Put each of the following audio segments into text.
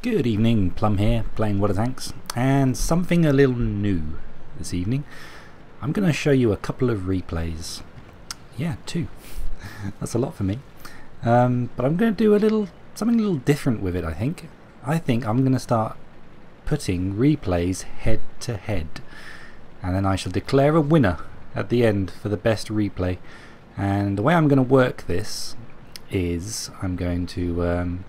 Good evening, Plum here, playing Water Tanks, and something a little new this evening. I'm going to show you a couple of replays. Yeah, two. That's a lot for me. But I'm going to do something a little different with it, I think. I think I'm going to start putting replays head to head, and then I shall declare a winner at the end for the best replay. And the way I'm going to work this is I'm going to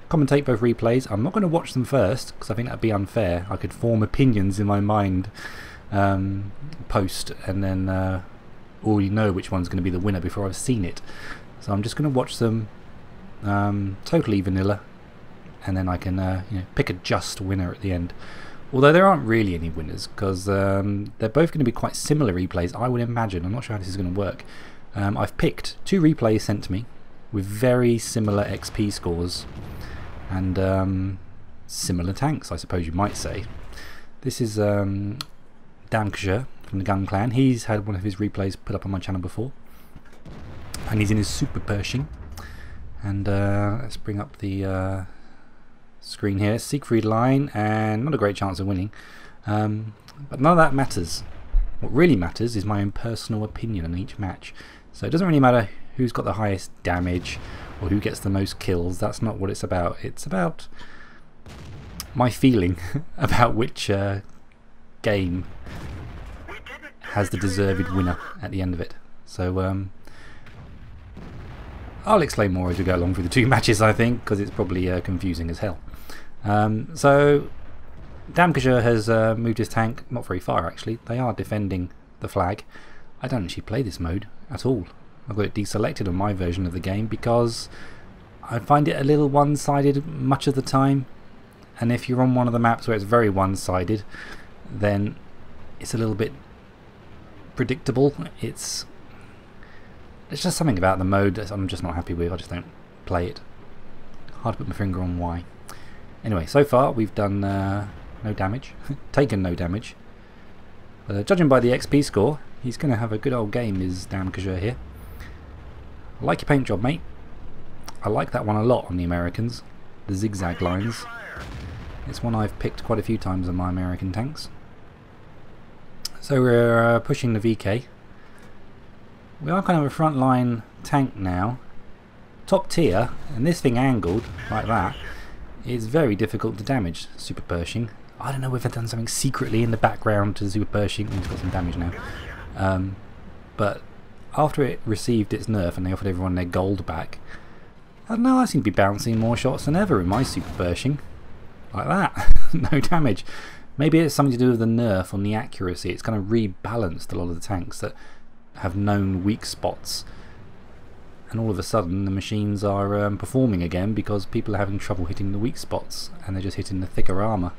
commentate both replays. I'm not going to watch them first because I think that'd be unfair. I could form opinions in my mind post and then already know which one's going to be the winner before I've seen it. So I'm just going to watch them totally vanilla, and then I can pick a just winner at the end. Although there aren't really any winners because they're both going to be quite similar replays, I would imagine. I'm not sure how this is going to work. I've picked two replays sent to me with very similar XP scores and similar tanks, I suppose you might say. This is Benq from the Gun Clan. He's had one of his replays put up on my channel before, and he's in his Super Pershing. And let's bring up the screen here. Siegfried line, and not a great chance of winning, but none of that matters. What really matters is my own personal opinion on each match. So it doesn't really matter who's got the highest damage or who gets the most kills. That's not what it's about. It's about my feeling about which game has the deserved winner at the end of it. So I'll explain more as we go along through the two matches, I think, because it's probably confusing as hell. So Benq has moved his tank not very far, actually. They are defending the flag. I don't actually play this mode at all. I've got it deselected on my version of the game because I find it a little one-sided much of the time, and if you're on one of the maps where it's very one-sided, then it's a little bit predictable. There's just something about the mode that I'm just not happy with. I just don't play it. Hard to put my finger on why. Anyway, so far we've done no damage, taken no damage. Judging by the XP score, he's going to have a good old game, is Benq here. I like your paint job, mate. I like that one a lot on the Americans, the zigzag lines. It's one I've picked quite a few times on my American tanks. So we're pushing the VK. We are kind of a frontline tank now. Top tier, and this thing angled like that is very difficult to damage. Super Pershing. I don't know if I've done something secretly in the background to the Super Pershing. He's got some damage now. But after it received its nerf and they offered everyone their gold back, I don't know, I seem to be bouncing more shots than ever in my Super Pershing. Like that. No damage. Maybe it's something to do with the nerf on the accuracy. It's kind of rebalanced a lot of the tanks that have known weak spots, and all of a sudden the machines are performing again because people are having trouble hitting the weak spots and they're just hitting the thicker armour.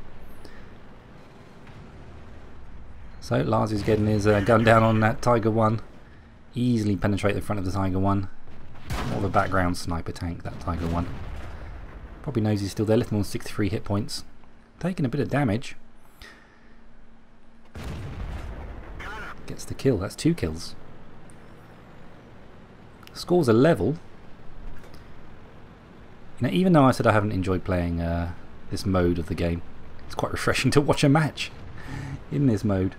So Lars is getting his gun down on that Tiger 1. Easily penetrate the front of the Tiger 1. More of a background sniper tank, that Tiger 1. Probably knows he's still there, little more than 63 hit points. Taking a bit of damage. Gets the kill, that's 2 kills. Scores are level. You know, even though I said I haven't enjoyed playing this mode of the game, it's quite refreshing to watch a match in this mode.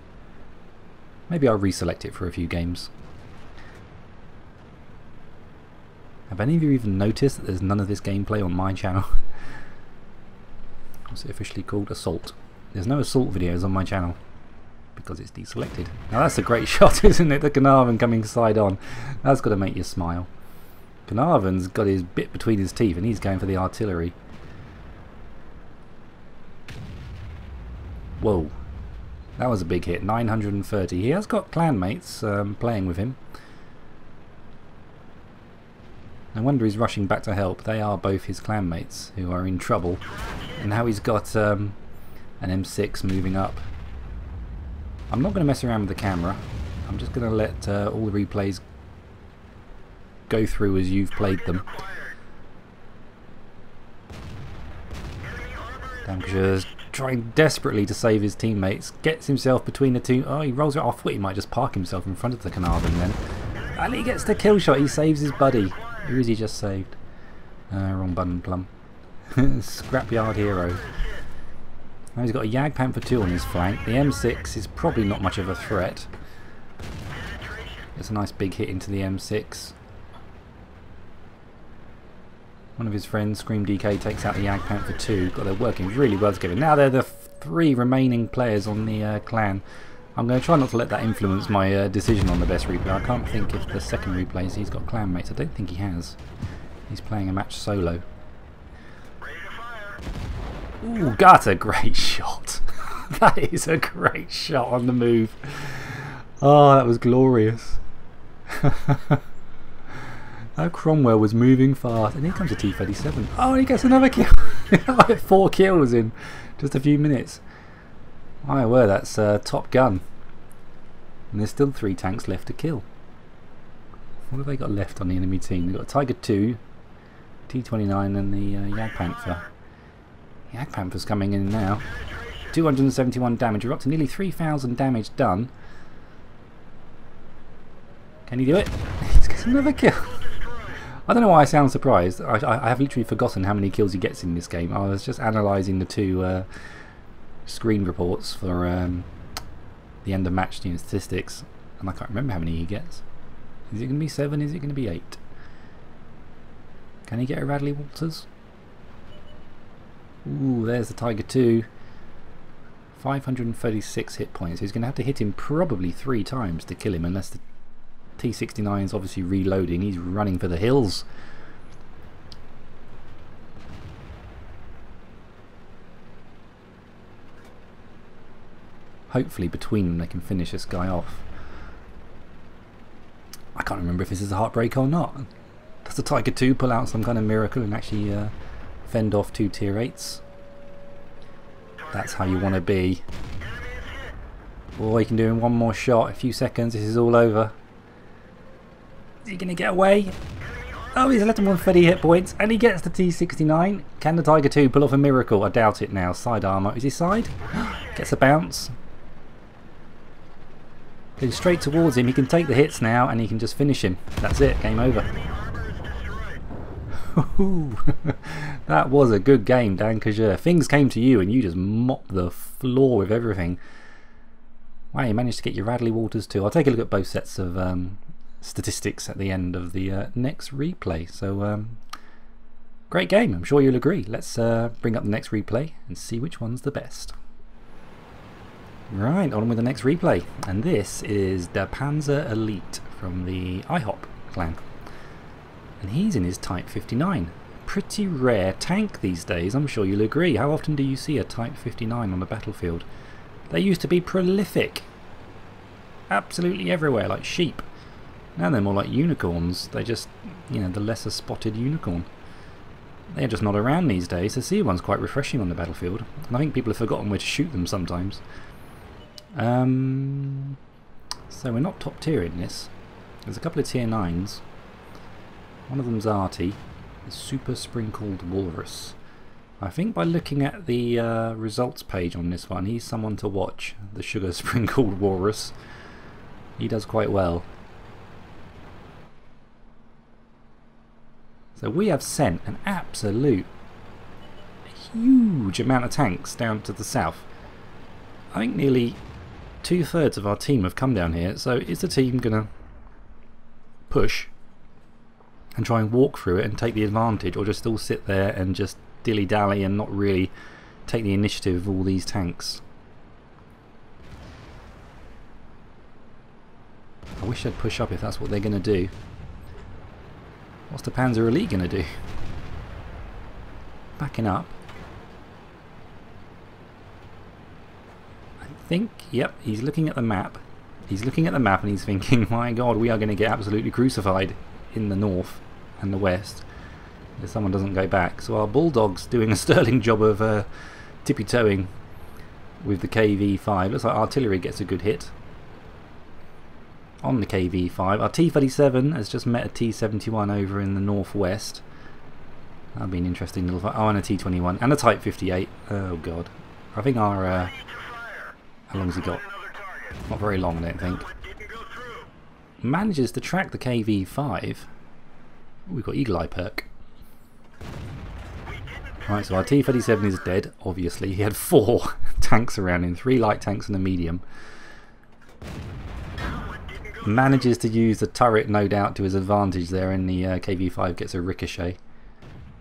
Maybe I'll reselect it for a few games. Have any of you even noticed that there's none of this gameplay on my channel? What's it officially called? Assault. There's no assault videos on my channel because it's deselected. Now that's a great shot, isn't it? The Carnarvon coming side on. That's got to make you smile. Carnarvon's got his bit between his teeth and he's going for the artillery. Whoa. That was a big hit. 930. He has got clanmates playing with him. No wonder he's rushing back to help. They are both his clanmates who are in trouble. And now he's got an M6 moving up. I'm not going to mess around with the camera. I'm just going to let all the replays go through as you've played them. Benq trying desperately to save his teammates. Gets himself between the two. Oh, he rolls it off. I thought he might just park himself in front of the Carnarvon then. And he gets the kill shot. He saves his buddy. Who is he just saved? Wrong button, Plum. Scrapyard hero. Now he's got a Jagdpanther 2 on his flank. The M6 is probably not much of a threat. It's a nice big hit into the M6. One of his friends, Scream DK, takes out the Jagdpanther 2. God, they're working really well together. Now they're the 3 remaining players on the clan. I'm going to try not to let that influence my decision on the best replay. I can't think if the second replay is he's got clanmates. I don't think he has. He's playing a match solo. Ooh, that's a great shot. That is a great shot on the move. Oh, that was glorious. That Cromwell was moving fast. And here comes a T-37. Oh, he gets another kill. Like 4 kills in just a few minutes. My word, that's Top Gun. And there's still 3 tanks left to kill. What have they got left on the enemy team? They've got Tiger 2, T-29 and the Jagdpanther. Jagdpanther's coming in now. 271 damage. We're up to nearly 3,000 damage done. Can he do it? He's got another kill. I don't know why I sound surprised. I have literally forgotten how many kills he gets in this game. I was just analysing the 2 screen reports for the end of match statistics, and I can't remember how many he gets. Is it going to be 7? Is it going to be 8? Can he get a Radley Walters? Ooh, there's the Tiger 2. 536 hit points. He's going to have to hit him probably 3 times to kill him, unless the T-69 is obviously reloading. He's running for the hills. Hopefully between them they can finish this guy off. I can't remember if this is a heartbreak or not. Does the Tiger 2 pull out some kind of miracle and actually fend off 2 tier 8s? That's how you want to be. Oh, he can do in one more shot. A few seconds, this is all over. Is he going to get away? Oh, he's left him on 30 hit points and he gets the T-69. Can the Tiger 2 pull off a miracle? I doubt it now. Side armour. Is he side? Gets a bounce. Going straight towards him. He can take the hits now and he can just finish him. That's it. Game over. That was a good game, Dan Corsair. Things came to you and you just mopped the floor with everything. Wow, you managed to get your Radley Walters too. I'll take a look at both sets of statistics at the end of the next replay. So great game, I'm sure you'll agree. Let's bring up the next replay and see which one's the best. Right, on with the next replay, and this is the Panzer Elite from the IHOP clan, and he's in his Type 59. Pretty rare tank these days, I'm sure you'll agree. How often do you see a Type 59 on the battlefield? They used to be prolific, absolutely everywhere, like sheep. Now they're more like unicorns. They're just, you know, the lesser spotted unicorn. They're just not around these days. To see one's quite refreshing on the battlefield. And I think people have forgotten where to shoot them sometimes. So we're not top tier in this. There's a couple of tier 9s. One of them's Arty, the Super Sprinkled Walrus. I think by looking at the results page on this one, he's someone to watch. The Sugar Sprinkled Walrus. He does quite well. So we have sent an absolute huge amount of tanks down to the south. I think nearly 2/3 of our team have come down here. So is the team going to push and try and walk through it and take the advantage, or just still sit there and just dilly-dally and not really take the initiative of all these tanks? I wish they'd push up if that's what they're going to do. What's the Panzer Elite going to do? Backing up. I think, yep, he's looking at the map. He's looking at the map and he's thinking, my god, we are going to get absolutely crucified in the north and the west if someone doesn't go back. So our Bulldog's doing a sterling job of tippy-toeing with the KV-5. Looks like artillery gets a good hit on the KV-5. Our T-37 has just met a T-71 over in the northwest. That'll be an interesting little fight. Oh, and a T-21 and a Type 58. Oh god. I think our how long has he got? Not very long, I don't think. Manages to track the KV-5. We've got Eagle Eye perk. Right, so our T-37 is dead, obviously. He had 4 tanks around him, 3 light tanks and a medium. Manages to use the turret, no doubt, to his advantage there, and the KV-5 gets a ricochet.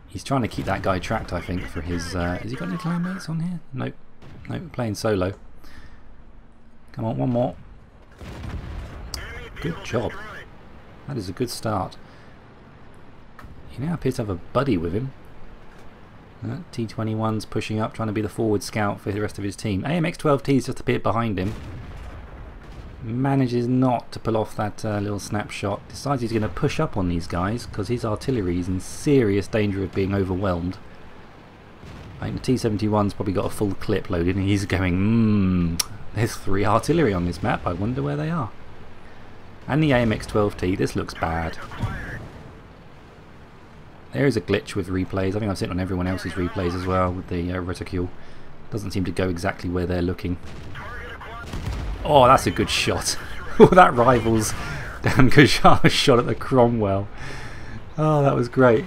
He's trying to keep that guy tracked, I think, for his... has he got any clanmates on here? Nope. Nope, playing solo. Come on, one more. Good job. That is a good start. He now appears to have a buddy with him. T21's pushing up, trying to be the forward scout for the rest of his team. AMX-12T's just appeared behind him. Manages not to pull off that little snapshot. Decides he's going to push up on these guys because his artillery is in serious danger of being overwhelmed. I think the T71's probably got a full clip loaded and he's going, there's 3 artillery on this map, I wonder where they are. And the AMX-12T, this looks bad. There is a glitch with replays. I think I've seen it on everyone else's replays as well with the reticule. Doesn't seem to go exactly where they're looking. Oh, that's a good shot. Oh, that rivals Dan Kashar's shot at the Cromwell. Oh, that was great.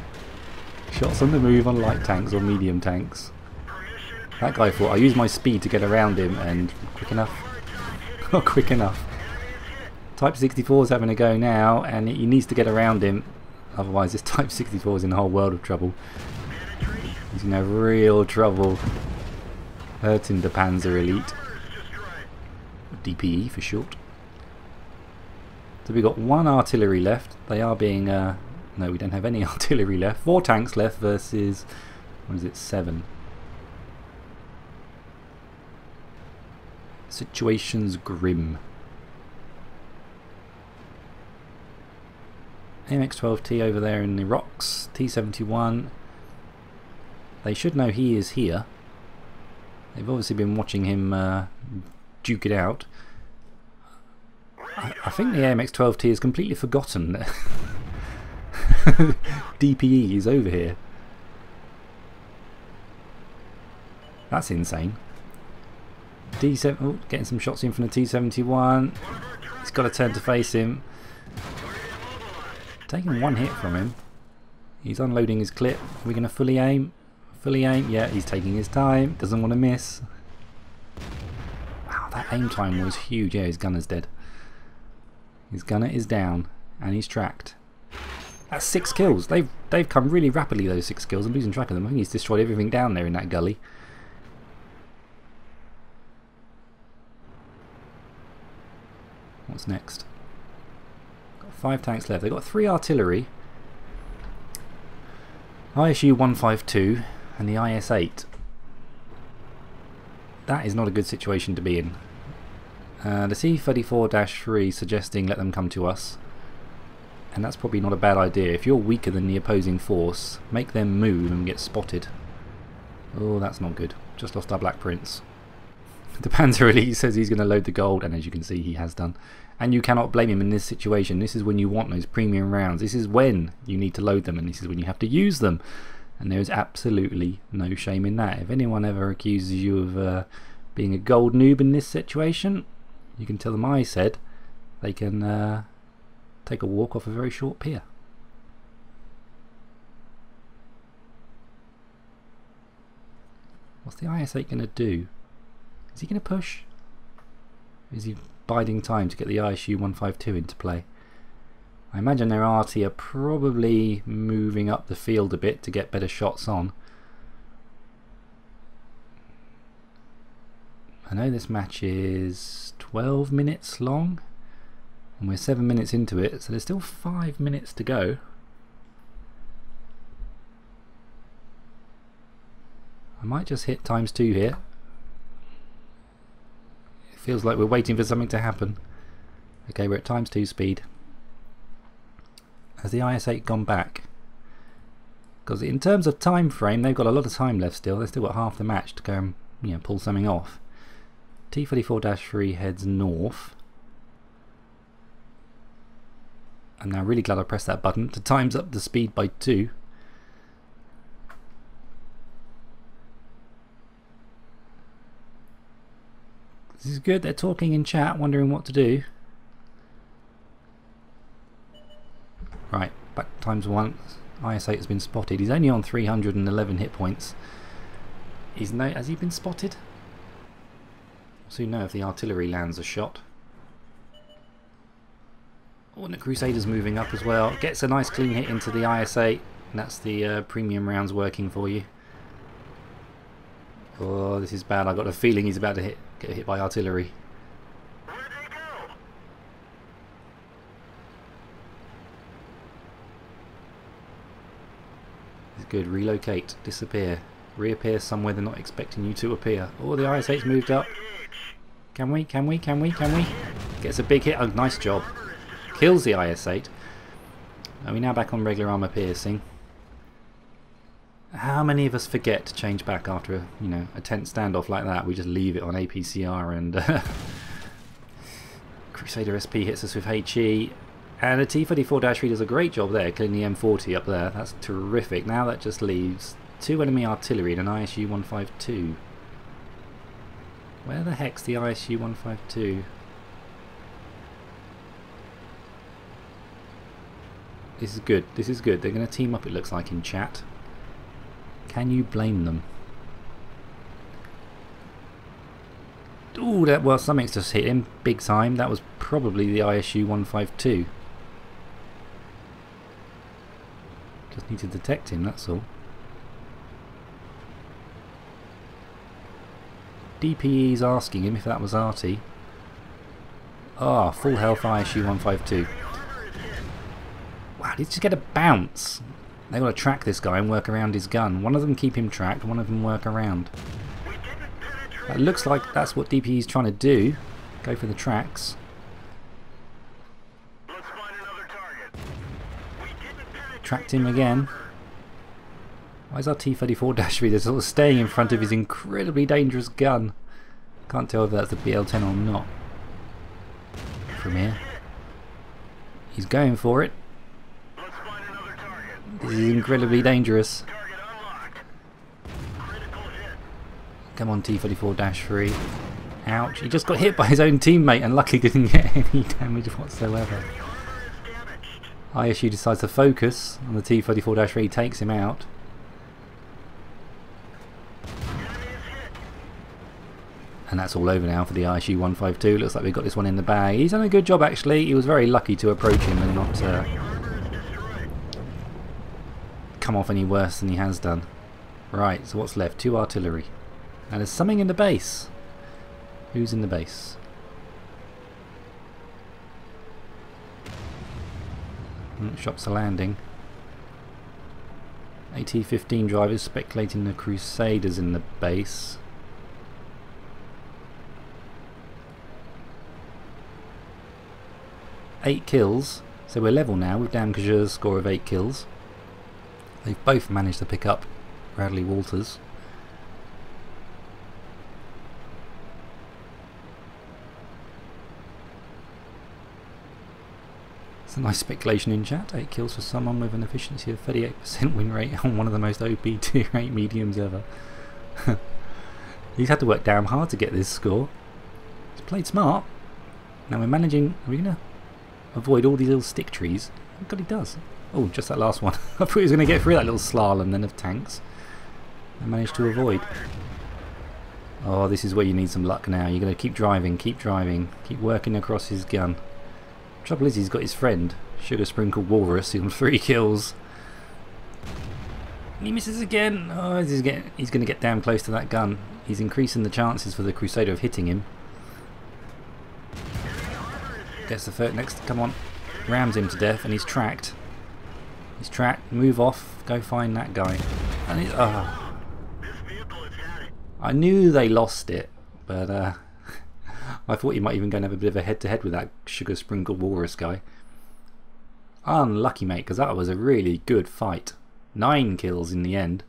Shots on the move on light tanks or medium tanks. That guy thought, I used my speed to get around him, and quick enough. Not quick enough. Type 64's having a go now, and he needs to get around him. Otherwise, this Type 64 is in a whole world of trouble. He's going to have real trouble hurting the Panzer Elite. DPE for short. So we've got 1 artillery left. They are being... no, we don't have any artillery left. 4 tanks left versus... what is it? 7. Situation's grim. AMX-12T over there in the rocks. T71. They should know he is here. They've obviously been watching him duke it out. I think the AMX-12T has completely forgotten that DPE is over here. That's insane. D7, oh, getting some shots in from the T71. He's got to turn to face him. Taking 1 hit from him. He's unloading his clip. Are we going to fully aim? Fully aim? Yeah, he's taking his time. Doesn't want to miss. Wow, that aim time was huge. Yeah, his gunner's dead. His gunner is down. And he's tracked. That's 6 kills. They've come really rapidly, those 6 kills. I'm losing track of them. I think he's destroyed everything down there in that gully. What's next? Got 5 tanks left. They've got 3 artillery. ISU 152 and the IS-8. That is not a good situation to be in. The C-34-3 suggesting let them come to us. And that's probably not a bad idea. If you're weaker than the opposing force, make them move and get spotted. Oh, that's not good. Just lost our Black Prince. The Panzer Elite says he's going to load the gold, and as you can see, he has done. And you cannot blame him in this situation. This is when you want those premium rounds. This is when you need to load them, and this is when you have to use them. And there is absolutely no shame in that. If anyone ever accuses you of being a gold noob in this situation, you can tell them I said they can take a walk off a very short pier. What's the IS-8 going to do? Is he going to push? Is he biding time to get the ISU 152 into play? I imagine their RT are probably moving up the field a bit to get better shots on. I know this match is 12 minutes long and we're 7 minutes into it, so there's still 5 minutes to go. I might just hit ×2 here. It feels like we're waiting for something to happen. Okay, we're at ×2 speed. Has the IS-8 gone back? Because in terms of time frame, they've got a lot of time left still. They've still got half the match to go and, you know, pull something off. T-34-3 heads north. I'm now really glad I pressed that button to times up the speed by 2. This is good. They're talking in chat, wondering what to do. Right, back ×1. IS-8 has been spotted. He's only on 311 hit points. Has he been spotted? Soon know if the artillery lands a shot. Oh, and the Crusader's moving up as well. Gets a nice clean hit into the IS-8. And that's the premium rounds working for you. Oh, this is bad. I've got a feeling he's about to get hit by artillery. It's good. Relocate. Disappear. Reappear somewhere they're not expecting you to appear. Oh, the IS-8's moved up. Can we? Can we? Can we? Can we? Gets a big hit. Oh, nice job. Kills the IS-8. Are we now back on regular armor piercing? How many of us forget to change back after a tense standoff like that? We just leave it on APCR and Crusader SP hits us with HE, and the T-34-3 does a great job there, killing the M40 up there. That's terrific. Now that just leaves 2 enemy artillery and an ISU-152. Where the heck's the ISU-152? This is good. This is good. They're going to team up, it looks like, in chat. Can you blame them? Ooh, well, something's just hit him big time. That was probably the ISU-152. Just need to detect him, that's all. DPE's asking him if that was Arty. Ah, full health ISU-152. Wow, did he just get a bounce? They've got to track this guy and work around his gun. One of them keep him tracked, one of them work around. It looks like that's what DPE is trying to do. Go for the tracks. Tracked him again. Why is our T-34-3 they're sort of staying in front of his incredibly dangerous gun? Can't tell if that's the BL-10 or not. From here. He's going for it. This is incredibly dangerous. Come on, T-34-3. Ouch. He just got hit by his own teammate and luckily didn't get any damage whatsoever. ISU decides to focus on the T-34-3, takes him out. And that's all over now for the ISU-152. Looks like we've got this one in the bag. He's done a good job actually. He was very lucky to approach him and not come off any worse than he has done. Right, so what's left? 2 artillery. And there's something in the base. Who's in the base? Shops are landing. AT-15 drivers speculating the Crusaders in the base. Eight kills, so we're level now with Dan Kajure's score of 8 kills. They've both managed to pick up Bradley Walters. It's a nice speculation in chat. 8 kills for someone with an efficiency of 38% win rate on one of the most OP tier 8 mediums ever. He's had to work damn hard to get this score. He's played smart. Now we're managing. Are we going to avoid all these little stick trees? Oh God, he does. Oh, just that last one. I thought he was going to get through that little slalom then of tanks. I managed to avoid. Oh, this is where you need some luck now. You're going to keep driving, keep working across his gun. Trouble is, he's got his friend, Sugar Sprinkled Walrus, on 3 kills. And he misses again. Oh, he's going to get damn close to that gun. He's increasing the chances for the Crusader of hitting him. Gets the third next. Come on. Rams him to death, and he's tracked. He's tracked. Move off. Go find that guy. And he's, I knew they lost it, but I thought you might even go and have a bit of a head-to-head with that Sugar Sprinkled Walrus guy. Unlucky, mate, because that was a really good fight. 9 kills in the end.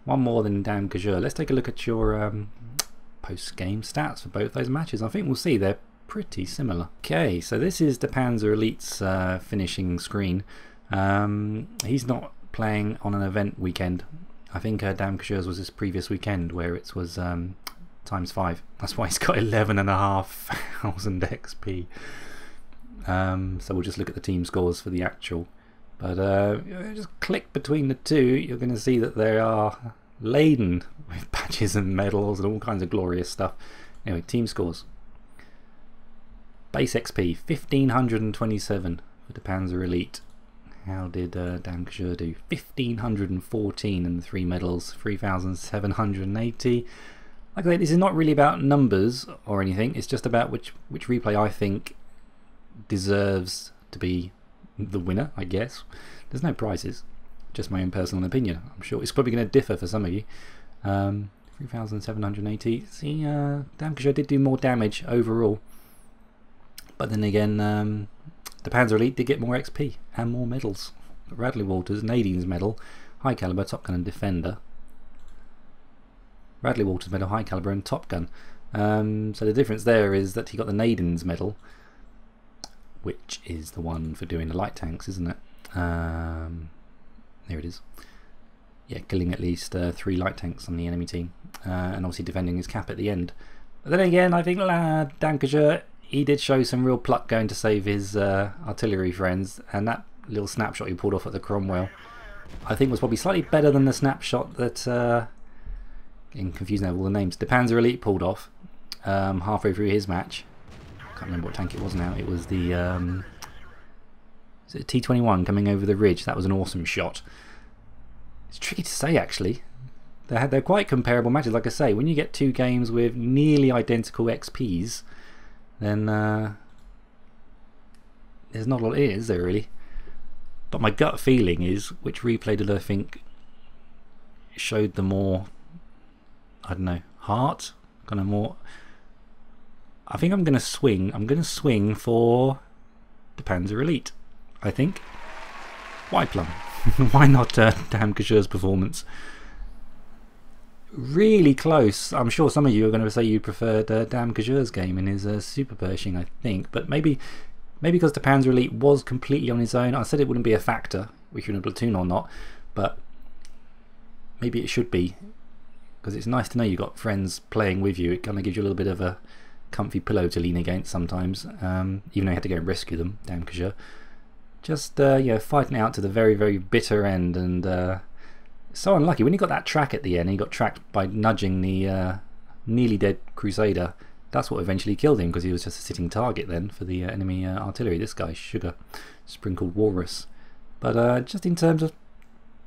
One more than Dan Kajur. Let's take a look at your post-game stats for both those matches. I think we'll see they're pretty similar. Okay, so this is the Panzer Elite's finishing screen. He's not playing on an event weekend. I think Dan Kajur's was this previous weekend where it was times 5. That's why he's got 11,500 XP. So we'll just look at the team scores for the actual. But just click between the two, you're going to see that they are laden with badges and medals and all kinds of glorious stuff. Anyway, team scores. Base XP 1527 for the Panzer Elite. How did Dankeschön do? 1514 in the 3 medals, 3780. Like I say, this is not really about numbers or anything, it's just about which replay I think deserves to be the winner, I guess. There's no prizes, just my own personal opinion. I'm sure it's probably going to differ for some of you. 3780. See, Dankeschön did do more damage overall. But then again, the Panzer Elite did get more XP and more medals. Radley Walters, Nadine's medal, high caliber, top gun and defender. Radley Walters medal, high caliber and top gun. So the difference there is that he got the Nadine's medal, which is the one for doing the light tanks, isn't it? There it is. Yeah, killing at least 3 light tanks on the enemy team, and obviously defending his cap at the end. But then again, I think Dankeschön, he did show some real pluck going to save his artillery friends, and that little snapshot he pulled off at the Cromwell, I think was probably slightly better than the snapshot that, getting confused now with all the names, the Panzer Elite pulled off halfway through his match. I can't remember what tank it was now. It was the is it T-21 coming over the ridge. That was an awesome shot. It's tricky to say actually. They're quite comparable matches. Like I say, when you get 2 games with nearly identical XPs, then there's not a lot, is there really? But my gut feeling is, which replay did I think showed the more, I don't know, heart? Kind of more. I think I'm going to swing. I'm going to swing for the Panzer Elite, I think. Why Plum? Why not Dankeschön's performance? Really close. I'm sure some of you are going to say you preferred Dankeschön's game in his Super Pershing, I think. But maybe because the Panzer Elite was completely on his own. I said it wouldn't be a factor if you're in a platoon or not, but maybe it should be, because it's nice to know you've got friends playing with you. It kind of gives you a little bit of a comfy pillow to lean against sometimes, even though you had to go and rescue them, Dankeschön. Just fighting out to the very, very bitter end, and so unlucky. When he got that track at the end, he got tracked by nudging the nearly dead Crusader. That's what eventually killed him, because he was just a sitting target then for the enemy artillery. This guy, Sugar, sprinkled walrus. But just in terms of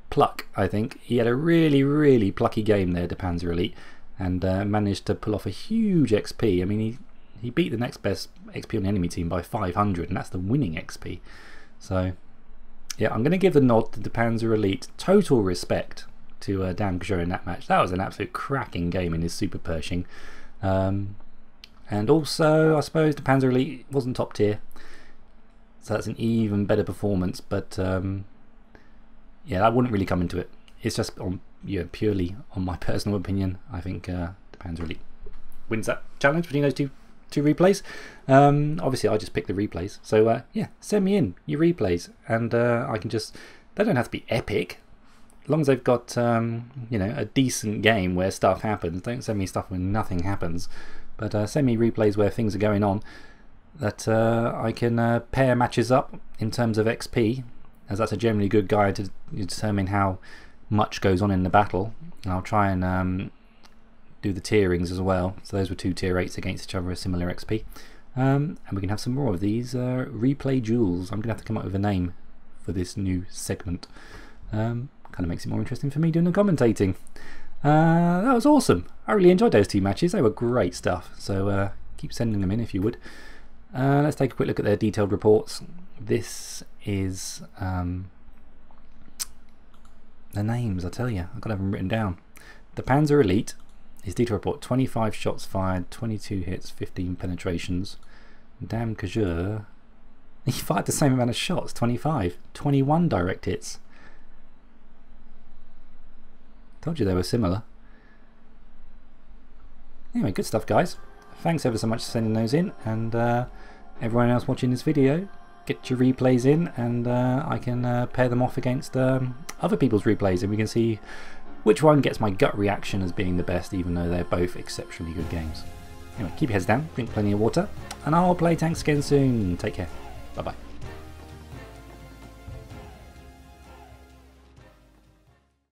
pluck, I think he had a really, really plucky game there, the Panzer Elite, and managed to pull off a huge XP. I mean, he beat the next best XP on the enemy team by 500, and that's the winning XP. So yeah, I'm going to give the nod to the Panzer Elite. Total respect to Dankeschön in that match. That was an absolute cracking game in his Super Pershing. And also, I suppose the Panzer Elite wasn't top tier, so that's an even better performance. But yeah, that wouldn't really come into it. It's just on purely on my personal opinion. I think the Panzer Elite wins that challenge between those two replays. Obviously I just picked the replays, so yeah, send me in your replays, and I can just, they don't have to be epic, as long as they've got a decent game where stuff happens. Don't send me stuff when nothing happens, but send me replays where things are going on, that I can pair matches up in terms of XP, as that's a generally good guide to determine how much goes on in the battle. And I'll try and do the tierings as well. So those were 2 tier 8s against each other with similar XP. And we can have some more of these replay duels. I'm going to have to come up with a name for this new segment. Kind of makes it more interesting for me doing the commentating. That was awesome. I really enjoyed those 2 matches. They were great stuff. So keep sending them in if you would. Let's take a quick look at their detailed reports. This is the names, I tell you. I've got to have them written down. The Panzer Elite. His detail report: 25 shots fired, 22 hits, 15 penetrations. Dankeschön, he fired the same amount of shots, 25, 21 direct hits. Told you they were similar. Anyway, good stuff, guys. Thanks ever so much for sending those in, and everyone else watching this video, get your replays in, and I can pair them off against other people's replays, and we can see which one gets my gut reaction as being the best, even though they're both exceptionally good games. Anyway, keep your heads down, drink plenty of water, and I'll play tanks again soon. Take care.